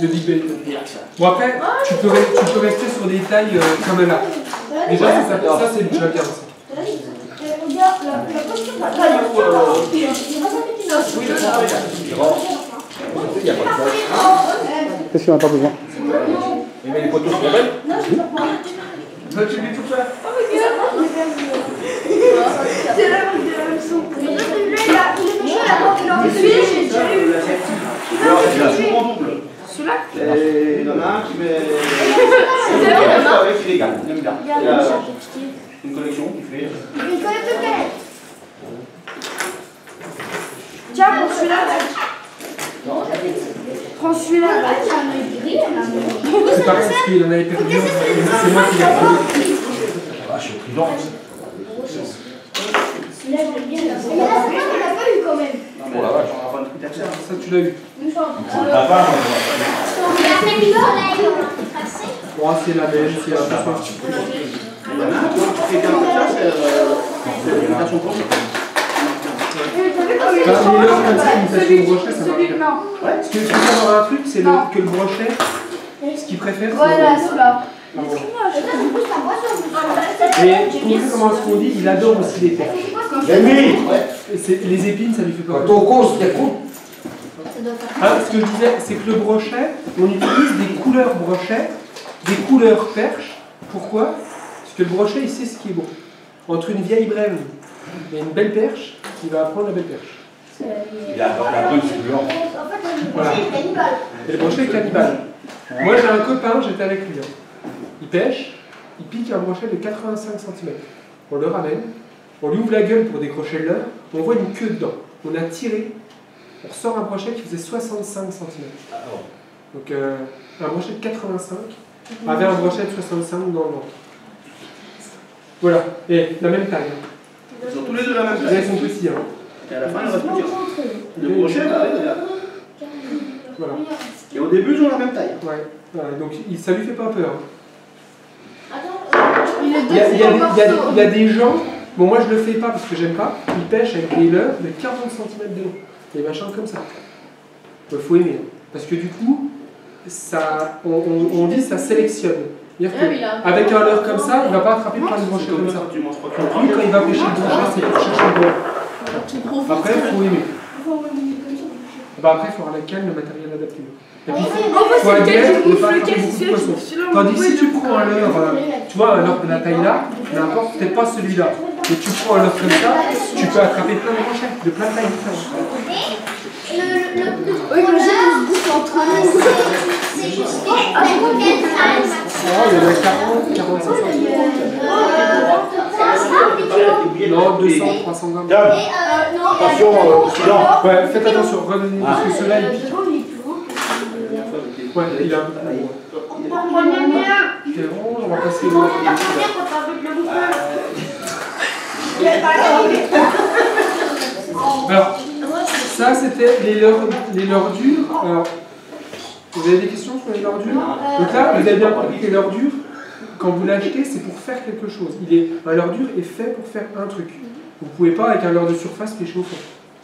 Le Big Belly. Bon après, tu peux rester sur des tailles comme là. Déjà, ça c'est déjà bien aussi. Qu'est-ce qu'on n'a pas besoin? Mais les poteaux sont belles. Tu le dis tout seul. C'est la même son. Celui-là, il y en a un qui met. Il aime bien. Il a une collection qui fait. tiens, prends celui-là. Prends celui-là. C'est pas parce qu'il en avait perdu, c'est moi qui l'ai trouvé. Ah, je suis prudent. Celui-là, j'aime bien. Mais là, ça, on l'a pas eu quand même. Oh la vache, on va pas un truc à faire. Ça, tu l'as eu. La part, Bon, c'est la belle, c'est la belle. il y en a un qui fait bien comme ça, c'est l'imitation pour lui. Les leurres comme ça, l'imitation de brochet, ça marche bien. Ce que tu veux savoir un truc, c'est que le brochet, ce qu'il préfère, c'est... Voilà, celui-là. Et pour vous comment est-ce qu'on dit, il adore aussi les perches. Les épines, ça lui fait pas peur. Ce que je disais, c'est que le brochet, on utilise des couleurs brochet, des couleurs perche. Pourquoi? Parce que le brochet, il sait ce qui est bon. Entre une vieille brème et une belle perche, il va apprendre la belle perche. Il a la bonne figure. Voilà. Et le brochet est cannibale. Moi, j'ai un copain, j'étais avec lui. Il pêche, il pique un brochet de 85 cm. On le ramène, on lui ouvre la gueule pour décrocher le leurre, on voit une queue dedans. On a tiré, on ressort un brochet qui faisait 65 cm. Donc un brochet de 85 avait un brochet de 65 dans le ventre. Voilà, et la même taille. Ils ont tous les deux la même taille. Ils sont petits. Hein. Et à la fin, il reste plus qu'un. Le brochet, voilà. Et au début, ils ont la même taille. Ouais. Voilà. Donc ça lui fait pas peur. Il y a des gens, bon moi je le fais pas parce que j'aime pas, ils pêchent avec des leurres de 40 cm de long, des machins comme ça. Il faut aimer, parce que du coup, ça, on dit ça sélectionne. Avec un leurre comme ça, il ne va pas attraper plein de brochets comme ça. Donc lui, quand il va pêcher le brochet, c'est pour chercher le gros. Après, il faut aimer. Après, il faut avoir la canne, le matériel adapté. Et puis, il faut admettre de ne pas attraper beaucoup de poissons. Tandis que si tu prends un leurre, tu vois, un leurre de la taille là, n'importe, peut-être pas celui-là, mais tu prends un leurre comme ça, tu peux attraper plein de brochets, de plein de tailles différentes. Oui, le jet se bouge entre nous. C'est juste Oh, il y en a 40, 45 cm. Non, 200, 300 grammes. Attention, silence. Ouais, faites attention, revenez, parce que ceux-là, ils piquent. Ouais, il a un peu plus gros. C'est bon, on va passer au... Alors, ça c'était les leurres dures. Alors, vous avez des questions sur les leurres dures? Donc là, vous avez bien compris que les leurres dures, quand vous l'achetez, c'est pour faire quelque chose. Un leurre dur est fait pour faire un truc. Vous ne pouvez pas, avec un leurre de surface, pêcher au fond.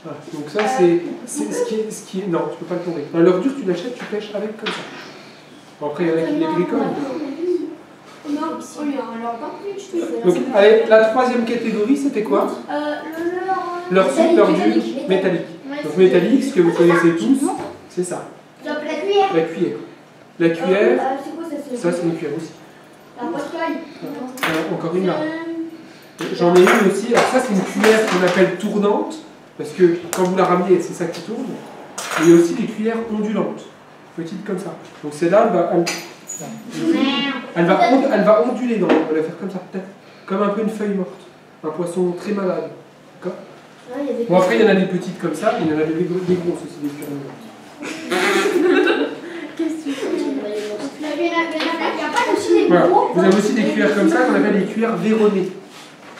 Voilà. Donc ça, c'est ce qui est... Non, tu ne peux pas le tomber. Un leurre dur, tu l'achètes, tu pêches avec comme ça. Bon, après, il y en a qui les bricolent. Donc, allez, la troisième catégorie, c'était quoi? Leurre souple, leurre dur, métallique. Donc métallique, ce que vous connaissez tous, c'est ça. La cuillère. La cuillère. La cuillère, ça c'est une cuillère aussi. La poêle. Encore une là. J'en ai une aussi. Alors ça c'est une cuillère qu'on appelle tournante, parce que quand vous la ramenez, c'est ça qui tourne. Mais il y a aussi des cuillères ondulantes, petites comme ça. Donc celle-là, elle va onduler dans l'eau. Elle va faire comme ça, peut-être. Comme un peu une feuille morte. Un poisson très malade. D'accord? Bon, après, il y en a des petites comme ça, il y en a des grosses aussi, des cuillères ondulantes. Voilà. Vous avez aussi des cuillères comme ça qu'on appelle les cuillères véronées.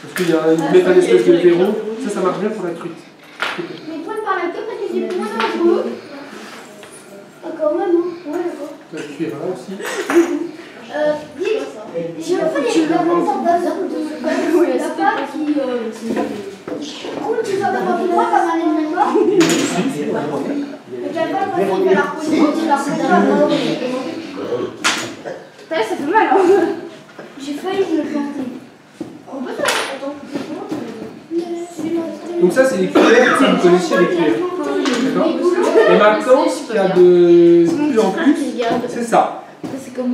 Parce qu'il y a une méthode espèce de véron, ça marche bien pour la truite. Mais toi, par la queue, parce que c'est moins dangereux. Quand même, ouais, d'accord. La cuillère là aussi. J'ai fait des grands ambassadeurs de la part qui. Cool, tu vas pas pour moi comme un élément. Ça fait mal, hein. J'ai failli me planter. On peut faire. Attends, Donc ça, c'est les cuillères, ça vous connaissiez les cuillères. D'accord. Et maintenant, ce qu'il y a de plus en plus, c'est ça.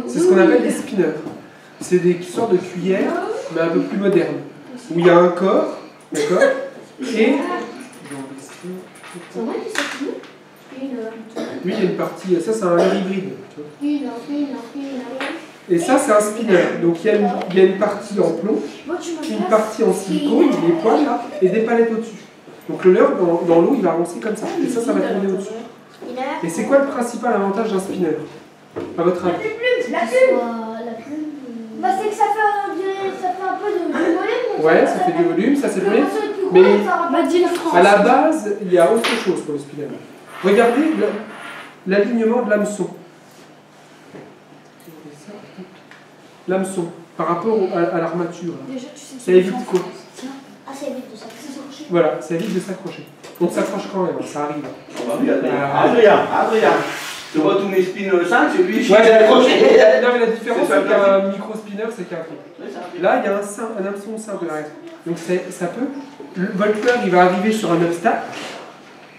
C'est ce qu'on appelle des spinners. C'est des sortes de cuillères, mais un peu plus modernes. Où il y a un corps, d'accord. Et... Lui, il y a une partie... Ça, c'est un air hybride. Et ça, c'est un spinner. Donc il y a une partie en plomb, une partie en silicone, des poils là, et des palettes au-dessus. Donc le leurre, dans l'eau, il va avancer comme ça. Et ça va tourner au-dessus. Et c'est quoi le principal avantage d'un spinner, à votre avis? La plume. Bah, c'est que ça fait un peu de volume. Ouais, ça fait du volume, ça c'est vrai. Mais à la base, il y a autre chose pour le spinner. Regardez l'alignement de l'hameçon. L'hameçon, par rapport à l'armature. Ça évite quoi? Ah, ça évite de s'accrocher. Voilà, ça évite de s'accrocher. On s'accroche quand même, ça arrive. Adrien, tu vois tous mes spins 5, c'est lui qui Ouais, s'est accroché. non, mais la différence, c'est qu'un micro-spinner, c'est qu'un truc. Là, il y a un hameçon simple derrière. Donc ça peut... Votre leurre, il va arriver sur un obstacle,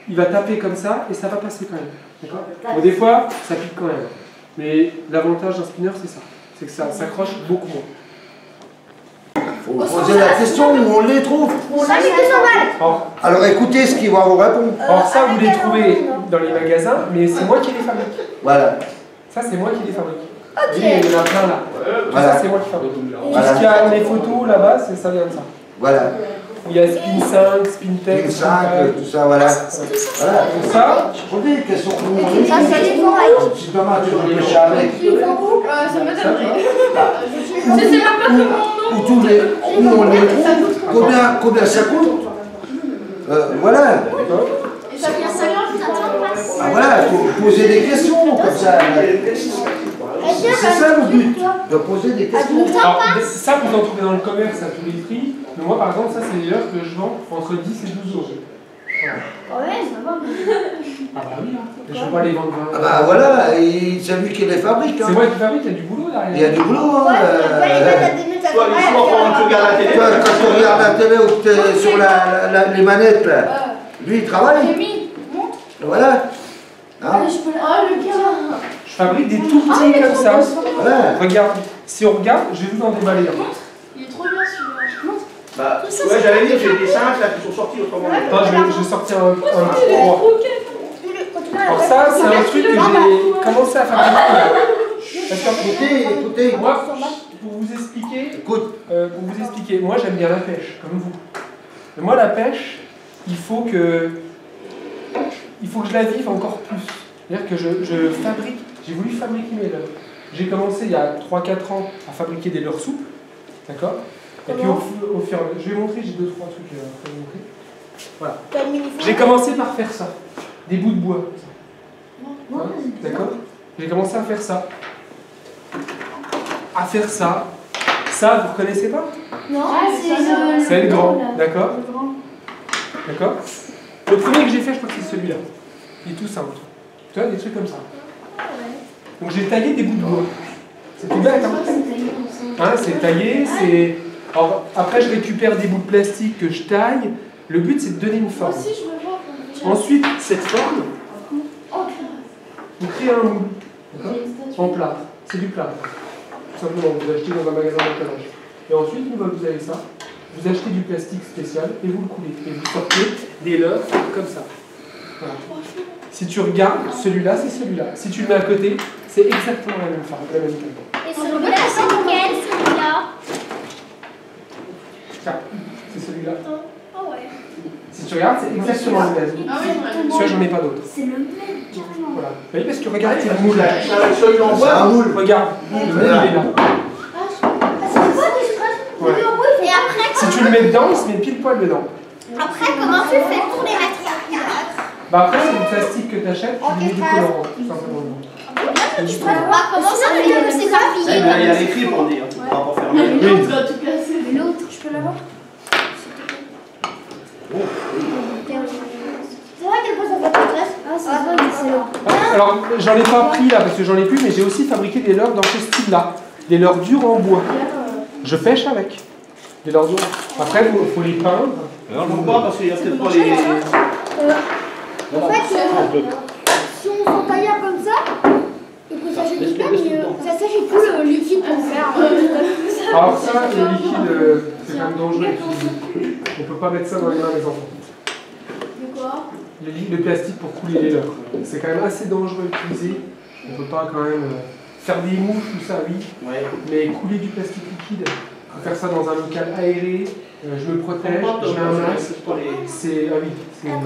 il va taper comme ça, et ça va passer quand même. D'accord? Bon, des fois, ça pique quand même. Mais l'avantage d'un spinner, c'est ça. C'est que ça s'accroche beaucoup moins. Faut poser la question où on les trouve. Alors écoutez ce qu'ils vont vous répondre. Alors ça, vous les trouvez dans les magasins, mais c'est moi qui les fabrique. Voilà. Ça, c'est moi qui les fabrique. Oui, il y en a plein là. Tout Voilà. ça, c'est moi qui fabrique. Voilà. Tout ce qu'il y a les photos là-bas, ça vient de ça. Voilà. Il y a Spin 5, Spin Tech, Une 5, tout ça, voilà. Voilà. Donc ça, Posez des questions où on les Ça, c'est les trouve. Si demain tu réfléchis avec. Ça m'étonnerait. Je sais même pas comment Où on les trouve. Combien ça coûte. Voilà. Et ça vient Ah, voilà, faut poser des questions comme ça. C'est ça le but, de poser des questions. alors, ça, vous en trouvez dans le commerce à tous les prix. Mais moi, par exemple, ça, c'est les leurres que je vends entre 10 et 12 euros. Voilà. Ouais, ça va. Ah bah oui, hein. Je ne vais pas les vendre. Ah bah voilà, c'est lui qui les fabrique. C'est Hein. moi qui fabrique, il y a du boulot derrière. Il y a du boulot. Hein. Toi, les soirs, pendant que tu regardes la télé, Toi, quand tu regardes la télé ou que tu es sur les manettes, là, lui il travaille. Voilà. Hein? Oh, le gars. Je fabrique des tout petits comme ça. Voilà. Regarde, si on regarde, je vais vous en déballer un. Il est trop bien celui-là. bah, ouais, j'allais dire, j'ai des 5 là qui sont sortis autrement. Attends, je vais sortir un petit 3. Alors ça, c'est un truc que j'ai commencé à fabriquer. Parce qu'en fait, Écoutez, moi, pour vous expliquer, moi j'aime bien la pêche, comme vous. Mais moi la pêche, il faut que je la vive encore plus. C'est-à-dire que je fabrique, j'ai voulu fabriquer mes leurres. J'ai commencé il y a 3-4 ans à fabriquer des leurres souples, d'accord? Et puis au fur et à mesure, je vais montrer, j'ai 2-3 trucs à vous montrer. Voilà. J'ai commencé par faire ça, des bouts de bois. Hein, d'accord? J'ai commencé à faire ça. Ça, vous reconnaissez pas? Non, C'est le grand, d'accord? D'accord? Le premier que j'ai fait, je crois que c'est celui-là. Il est tout simple. Tu vois, des trucs comme ça. Donc j'ai taillé des bouts de bois. C'est tout bête, hein? C'est taillé, c'est... Alors, après, je récupère des bouts de plastique que je taille. Le but, c'est de donner une forme. Moi aussi, je veux voir. Ensuite, cette forme, vous créez un moule. D'accord? En plâtre. C'est du plâtre. Tout simplement, vous achetez dans un magasin d'étalage. Et ensuite, une fois que vous avez ça, vous achetez du plastique spécial et vous le coulez. Et vous sortez des leurres comme ça. Voilà. Si tu regardes, celui-là, c'est celui-là. Si tu le mets à côté, c'est exactement la même forme, la même taille. Et celui-là, c'est lequel, celui-là? Tiens, c'est celui-là. Ah ouais. Si tu regardes, c'est exactement le même. Ah oui, Celui-là, j'en ai pas d'autres. C'est le même, carrément. Voilà. Vous voyez, parce que regarde, c'est le moule. Celui en c'est bois. un moule. Regarde, le moule, il est là. Ouais. Et après, Si tu le mets dedans, il se met pile poil dedans. comment tu fais pour les mettre? Bah après, c'est du plastique que tu achètes, tu lui mets du colorant, tout simplement. Comment ça fait que c'est Il y a l'écrit pour dire, tu pourras pas faire mieux. l'autre va tout casser. L'autre, je peux l'avoir? C'est vrai qu'elle pose en fait la classe. Ah, c'est vrai, c'est le alors j'en ai pas pris là parce que j'en ai plus, mais j'ai aussi fabriqué des leurres dans ce style-là. Des leurres dures en bois. Je pêche avec. Des leurres dures. Après, il faut les peindre. Non, non, pas parce qu'il y a peut-être pas les. En fait, si on s'entaille comme ça, et que ça jette du pain, ça sèche et tout le liquide pour faire. Alors ça, le liquide, c'est quand même dangereux. On peut pas mettre ça dans les mains des enfants. De quoi? Le plastique pour couler les leurres. C'est quand même assez dangereux à utiliser. On peut pas quand même faire des mouches, tout ça, oui. Ouais. Mais couler du plastique liquide, faire ça dans un local aéré, je me protège, je mets un masque. C'est... Ah oui, c'est... Non.